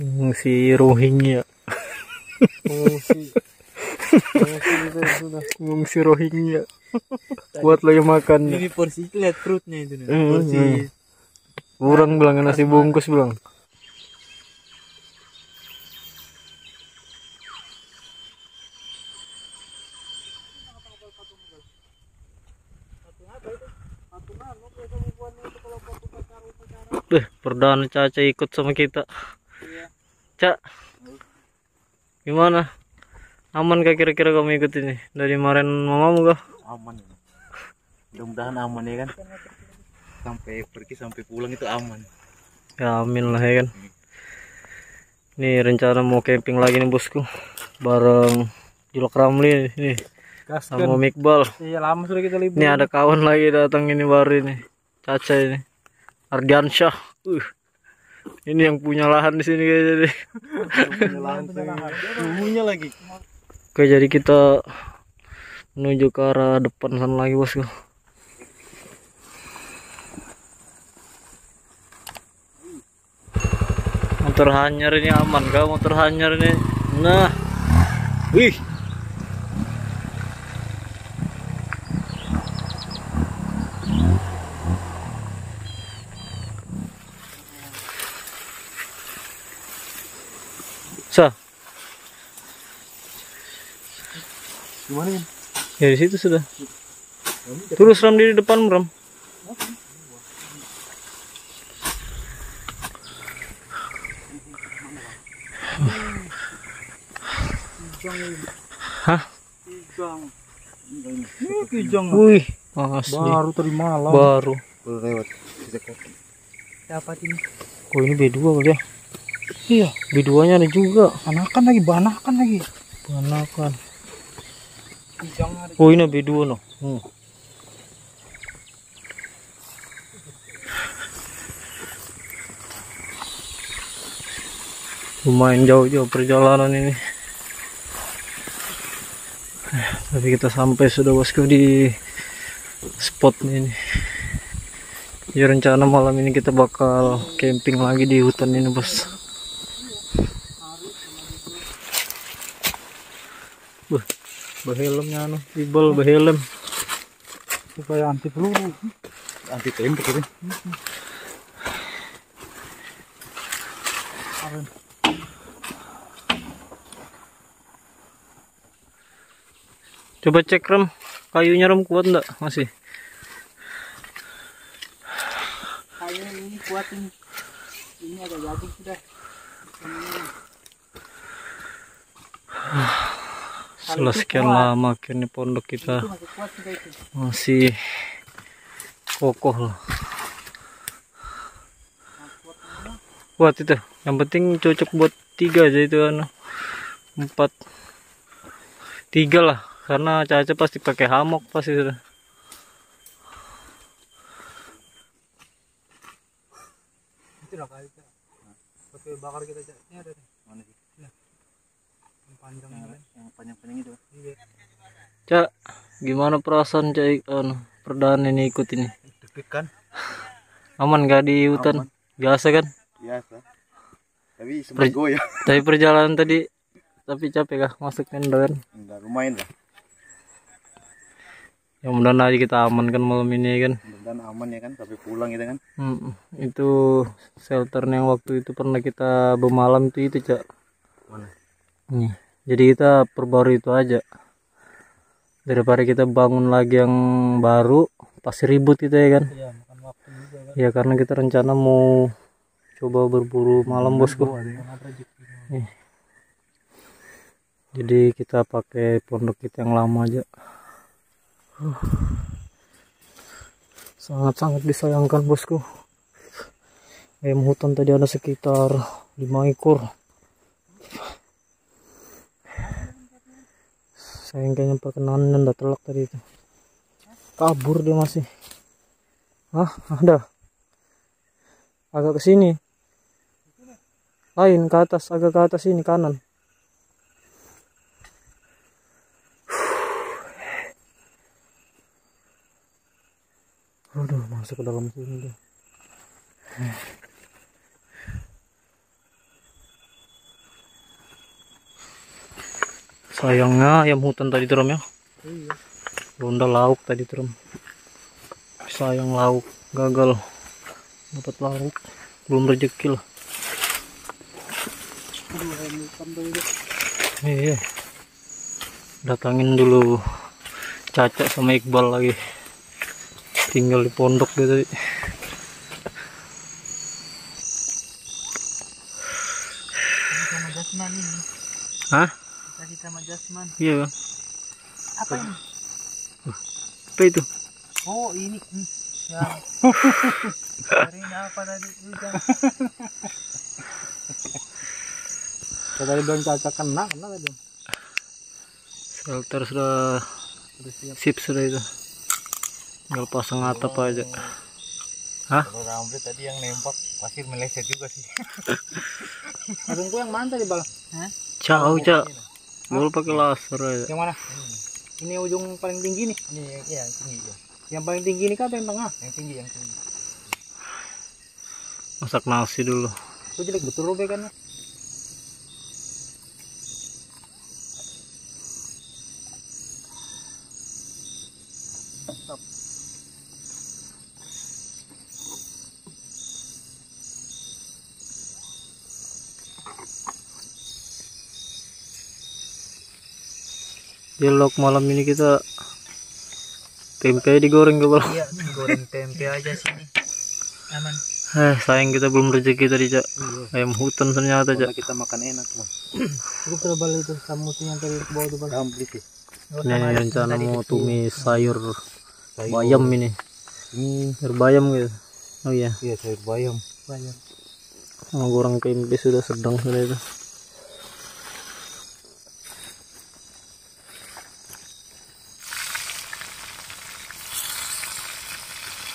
Mengungsi Rohingya. Mengungsi itu sudah. Mengungsi Rohingya. Kuat lagi makan. Ini porsi lihat perutnya itu nih. Porsi. Kurang bilang nasi bungkus bilang. Perdana Caca ikut sama kita. Cak, gimana? Aman kah kira-kira kamu ikut ini? Dari kemarin mamamu kah? Aman. Mudah-mudahan aman ya kan. Sampai pergi sampai pulang itu aman. Ya amin lah ya kan. Nih rencana mau camping lagi nih bosku. Bareng Julok Ramli nih. Sama Iqbal. Iya lama sudah kita libur. Ini ada kawan lagi datang ini baru ini. Caca ini. Ardiansyah. Ini yang punya lahan di sini kayaknya deh. Punya lagi. Oke, jadi kita menuju ke arah depan sana lagi bosku. Motor hanyar ini aman kah? Motor hanyar ini. Nah. Wih. Sah. Gimana ya? Ya di situ sudah. Terus Ram di depan Ram. Hah? Kijang. Wih, asli. Baru tadi malam. Baru. Lewat. Siapa ini? Oh ini B2 kali ya? Iya, B2-nya ada juga. Anakan lagi, banakan lagi. Banakan. Kijang ada. Oh ini B2 no. Lumayan jauh-jauh perjalanan ini. Tapi kita sampai sudah bosku di spot ini. Ya rencana malam ini kita bakal camping lagi di hutan ini bos. Behelmnya anu, Iqbal behelm. Supaya anti peluru. Anti tembak ini. Coba cek Ram, kayunya Ram kuat enggak? Masih. Kayu ini kuat ini. Ini agak jadi sudah. Setelah sekian lama akhirnya pondok kita masih kokoh lah. Kuat itu. Yang penting cocok buat 3 aja itu anu. 4. 3 lah. Karena Caca pasti pakai hammock pasti sudah. Itu lah kali kita. Pakai bakar kita ini ada nih. Mana sih? Yang panjang yang panjang-panjang itu. Iya. Cak, gimana perasaan Cak anu perdana ini ikut ini? Deg-degan. Aman gak di hutan? Aman. Biasa kan? Biasa. Tapi seminggu ya. Tapi perjalanan tadi tapi capek kah masuk tenda kan? Enggak, lumayan lah. Ya mudah-mudahan aja kita aman kan malam ini kan. Mudah-mudahan aman ya kan sampai pulang gitu kan. Itu shelter yang waktu itu pernah kita bermalam itu Cak. Mana? Nih. Jadi kita perbarui itu aja. Daripada kita bangun lagi yang baru pasti ribut gitu ya kan. Iya, makan waktu juga kan. Ya karena kita rencana mau coba berburu malam bosku. Nih. Jadi kita pakai pondok kita yang lama aja. Sangat-sangat disayangkan bosku. Ayam hutan tadi ada sekitar 5 ekor. Sayang kayaknya perkenanan udah telak tadi itu. Kabur dia masih. Hah, ada. Agak ke sini. Lain ke atas, agak ke atas ini kanan. Aduh, masuk ke dalam sini deh. Sayangnya ayam hutan tadi tuh Rom ya. Iya. Ronda lauk tadi tuh Rom. Sayang lauk gagal dapat lauk, belum rezeki lah. Aduh, ayam hutan tuh itu. Iya. Datangin dulu Caca sama Iqbal lagi. Tinggal di pondok gitu. Sama Jasman ini. Hah? Tadi sama Jasman. Iya Bang. Apa ini? Apa itu? Oh ini. Ya. Cariin apa tadi? Udah. Tadi bilang Caca kena tadi. Shelter sudah sip sudah itu. Tinggal pasang atap aja. Hah? Kalau rambut tadi yang nembak pasti meleset juga sih. Abangku yang mana tadi Bang? Hah? Jauh Cak. Gua pakai laser aja. Yang mana? Ini ujung paling tinggi nih. Ini yang tinggi ya. Yang paling tinggi ini kan yang tengah? Yang tinggi. Masak nasi dulu. Itu jelek betul robekannya. Stop. Dialog malam ini kita tempe digoreng Bang. Iya, goreng tempe aja sini. Aman. Sayang kita belum rezeki tadi Cak. Iya. Ayam hutan ternyata Cak. Kita makan enak Bang. Cukup terbalik itu kamu yang tadi ke bawah itu Bang. Rambut sih. Ini rencana mau tumis sayur bayam ini. Sayur bayam gitu. Oh iya. Iya, sayur bayam. Mau goreng tempe sudah sedang sudah itu.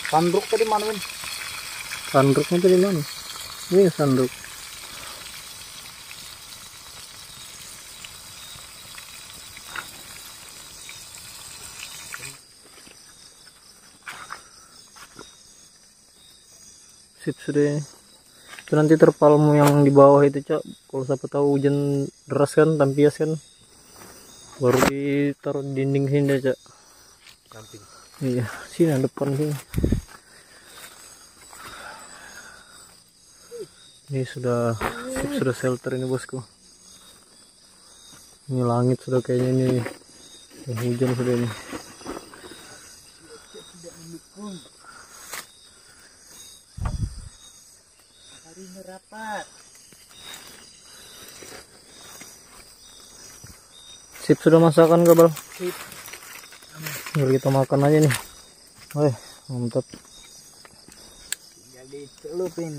Sandruk tadi mana Win? Sandruknya tadi mana? Ini sandruk. Sip sudah ini. Itu nanti terpalmu yang di bawah itu Cak. Kalau siapa tahu hujan deras kan, tampias kan, baru ditaruh di dinding sini deh Cak. Samping. Iya, sini depan sini. Ini sudah sip, sudah shelter ini bosku. Ini langit sudah kayaknya ini hujan sudah ini. Tidak mendukung. Hari ini rapat. Sip sudah masakan Gabal. Sip. Tinggal kita makan aja nih. Wih, mantap. Tinggal dicelupin.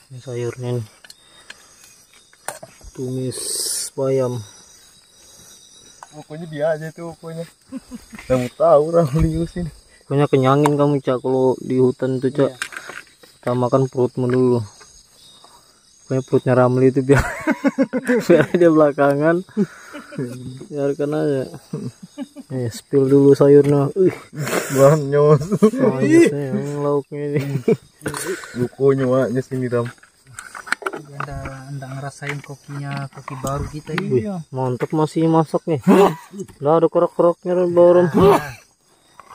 Ini sayurnya nih. Tumis bayam. Pokoknya dia aja tuh pokoknya. Kamu tahu Ramlius ini. Pokoknya kenyangin kamu Cak kalau di hutan itu Cak. Iya. Kita makan perutmu dulu. Pokoknya perutnya Ramli itu biar dia belakangan. Biarkan aja. Spill dulu sayurnya. Banyak. Banyaknya yang lauknya ini. Bukunya maknya sini Ram. Anda ngerasain koki baru kita ini. Wih, mantap masih masak nih. Lah ada kerok-keroknya baru.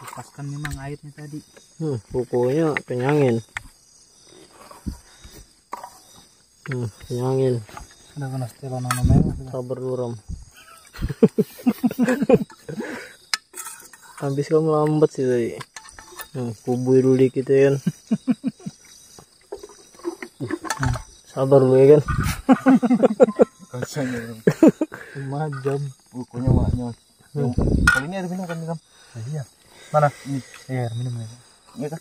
Lepaskan memang airnya tadi. Pokoknya kenyangin. Kenyangin. Udah kena setelan nama. Sabar dulu Ram. Habis kamu lambat sih tadi. Kubui dulu dikit ya kan. Sabar lu ya kan. Kasanya majam. Bukunya maknya. Kali ini ada minum kan Ram? Iya. Mana? Ini. Iya, minum ya. Iya kan?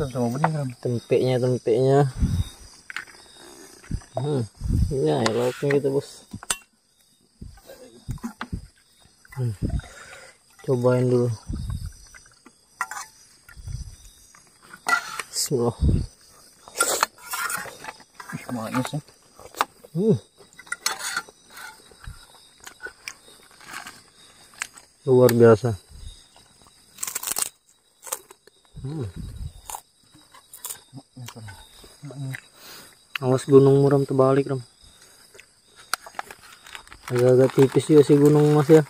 Sama bening Ram. Tempenya. Ini ya lauknya gitu bos. Cobain dulu. Bismillah. Maknya sih. Luar biasa. Awas gunung muram terbalik Ram. Agak-agak tipis juga si gunung Mas ya.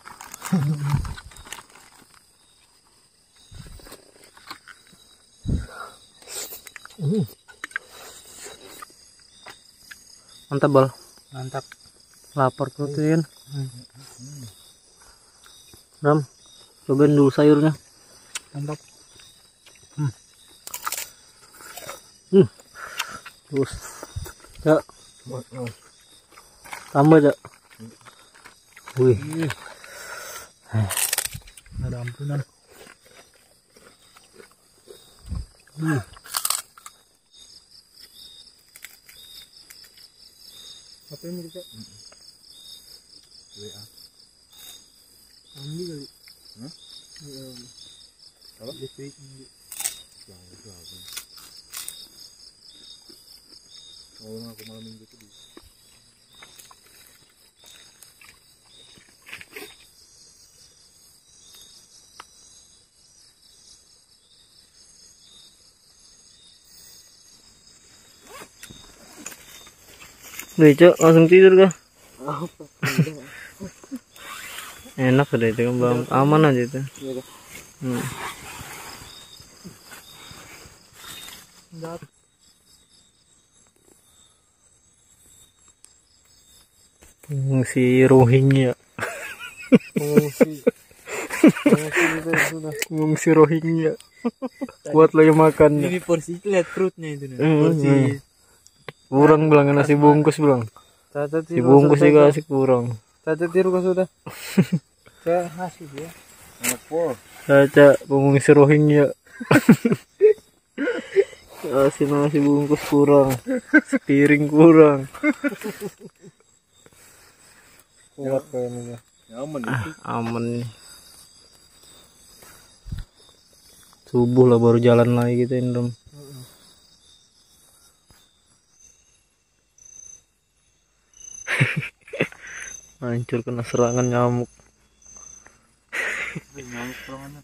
Mantap Bal. Mantap. Lapar perut kan. Ram, cobain dulu sayurnya. Mantap. Terus. Ya. Tambah Cak. Wih. Ada ampunan. Apa ini kita? WA. Ambil kali. Hah? Apa? Listrik ini. Yang itu apa? Oh, aku malam minggu itu. Udah Cak, langsung tidur kah? Enak udah itu kan bang, aman aja itu. Pengungsi Rohingya. Pengungsi Rohingya. Buat lagi makan. Ini porsi lihat perutnya itu nih. Porsi Kurang bilang nasi bungkus bilang. Si bungkus juga kasih kurang. Caca tiru kau sudah. Saya nasi dia. Enak po. Caca pengungsi Rohingya. Kasih nasi bungkus kurang. Sepiring kurang. Kuat kayaknya. Aman itu. Aman nih. Subuh lah baru jalan lagi kita Indrom. Hancur kena serangan nyamuk. Nyamuk serangannya.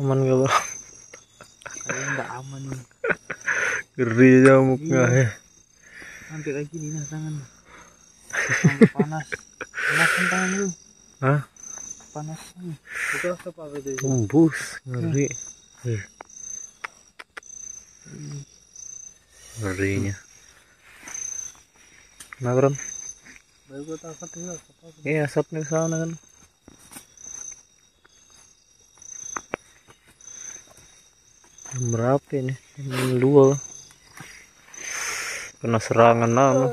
Aman gak bang? Kayaknya nggak aman nih. Geri nyamuknya ya. Sampai lagi nih nah tangan. Sampai panas. Panas kan tangan lu. Hah? Panas nih. Bukan apa itu. Embus ngeri. Ngerinya. Nah Bram? Baru gua takut juga. Iya asapnya ke sana kan. Jam berapa ini? Jam 2. Kena serangan lama.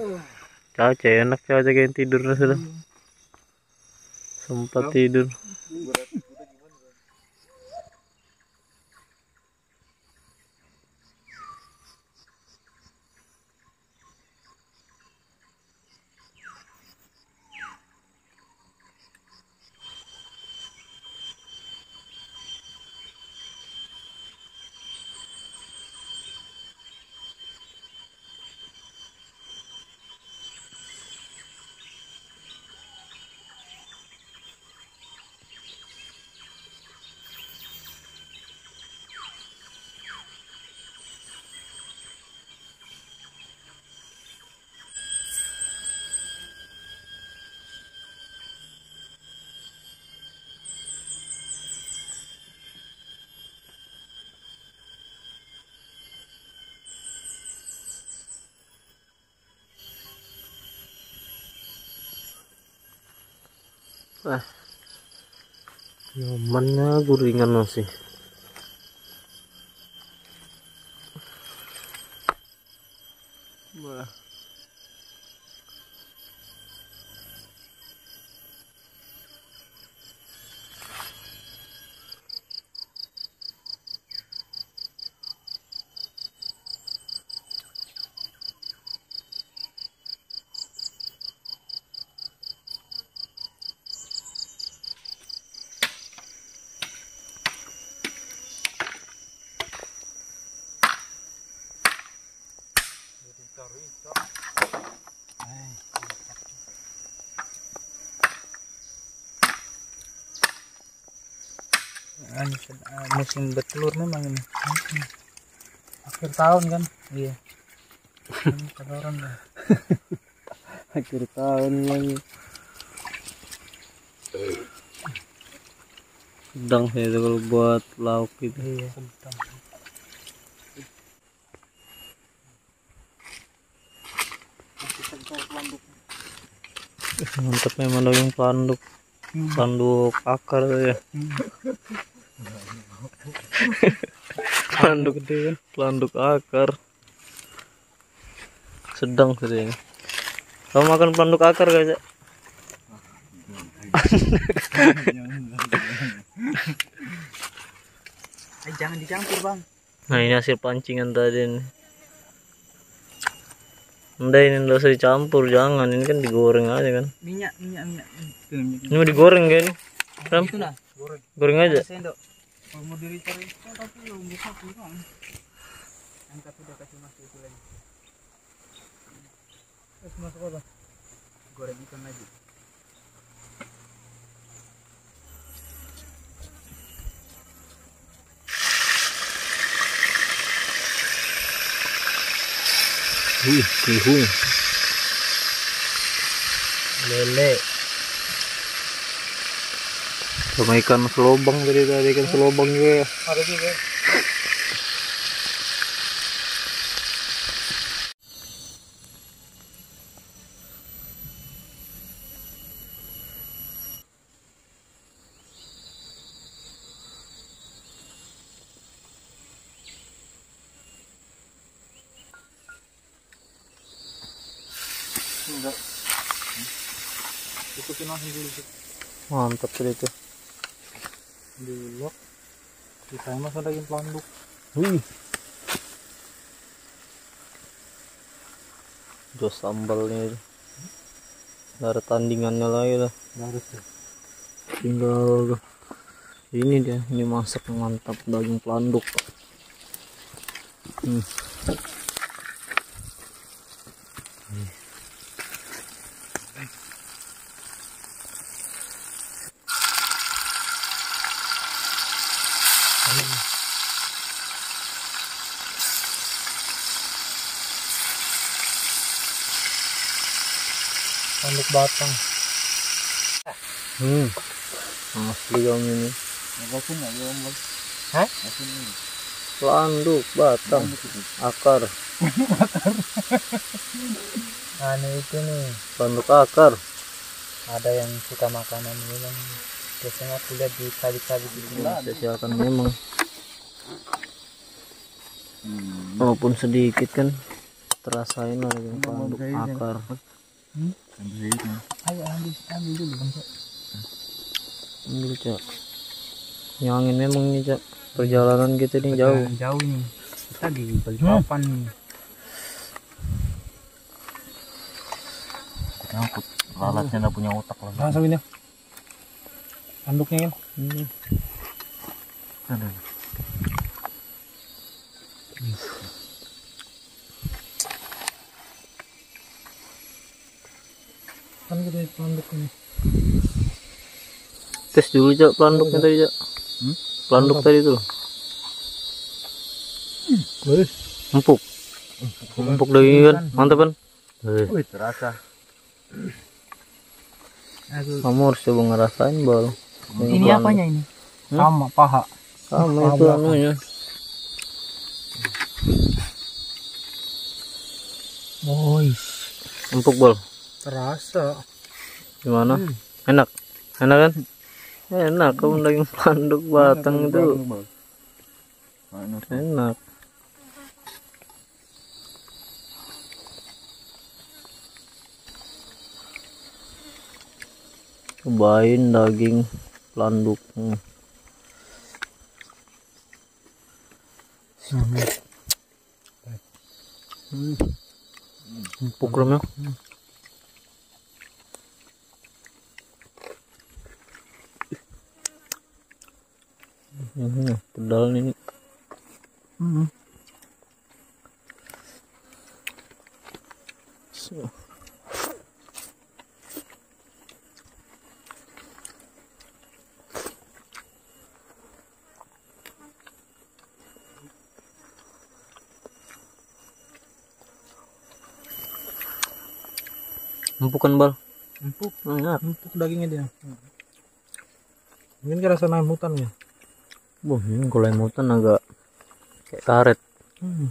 Caca enak Caca kayak tidurnya sudah. Sempat tidur. Nyamannya guringan masih. Wah. Musim bertelur memang ini. Akhir tahun kan? Iya. Kata dah. Akhir tahun lagi. Sedang sih itu kalau buat lauk gitu. Iya, sedang. Mantap memang daging planduk. Planduk akar tuh ya. Planduk Gede kan? planduk akar. Sedang sih ini. Kamu makan planduk akar gak, Cak? Jangan dicampur, Bang. Nah, ini hasil pancingan tadi nih. Udah, ini nggak usah dicampur, jangan. Ini kan digoreng aja kan. Minyak. Ini mau digoreng gak ini? Ram? Itu nah, goreng. Goreng aja. Sendok. Kalau mau diri cari, tapi lu buka kurang. Angkat udah kasih masuk itu lagi. Kasih masuk apa? Goreng ikan lagi. Bihun. Lele. Sama ikan selobang tadi ikan selobang juga ya. Ada juga. Enggak. Ikutin langsung dulu. Mantap tadi itu. Dulu. Kita masuk daging planduk. Wih. Jos sambalnya itu. Nggak ada tandingannya lagi lah. Harus tuh. Tinggal ini dia, ini masak mantap daging planduk. Planduk batang. Asli kamu ini. Ngapain nggak ya om? Hah? Ngapain ini? Planduk batang, akar. Anu itu nih. Planduk akar. Ada yang suka makanan memang biasanya aku lihat di kali-kali gitu. Silakan memang. Walaupun sedikit kan terasain lah daging planduk akar. Ayo ambil dulu bang. Ambil, Cak. Nyangin memang nih, Cak. Perjalanan kita ini jauh. Jauh nih. Kita di Balikpapan nih. Ngangkut. Lalatnya nggak punya otak lah. Langsung ini. Tanduknya kan. Ada. Kan gede tanduk ini. Tes dulu, Cak, planduknya tadi, Cak. Planduk tadi tuh. Empuk. Empuk daging kan. Mantap kan? Wih, terasa. Kamu harus coba ngerasain bal. Ini apanya ini? Sama paha. Sama itu anunya. Boys. Empuk bal. Terasa. Gimana? Enak. Enak kan? Enak kamu daging planduk batang itu. Enak. Cobain daging planduk. Empuk ramnya. Pedal ini. Empuk kan bal? Empuk, Enak. empuk dagingnya dia. Mungkin kira sana hutan ya. Wah, ini kalau yang hutan agak kayak karet. Hmm.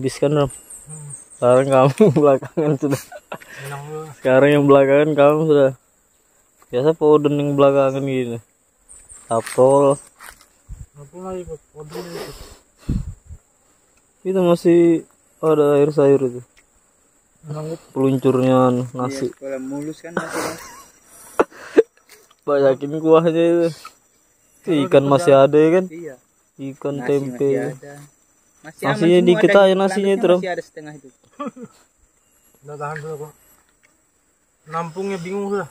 Habis kan Ram? Sekarang kamu belakangan sudah. Enak lu. Sekarang yang belakangan kamu sudah. Biasa powder yang belakangan gini. Apel. Apa lagi ikut? Kodri ikut. Itu masih ada air sayur itu. Enak Peluncurnya nasi. Iya, kalau mulus kan masih kan. Banyakin kuahnya itu. Itu ikan masih ada ya kan? Iya. Ikan Nasi tempe. masih ada. Masih aman Nasinya semua, dikit dan aja nasinya itu, lantasnya Ram. masih ada setengah itu. Udah tahan dulu kok. Nampungnya bingung sudah.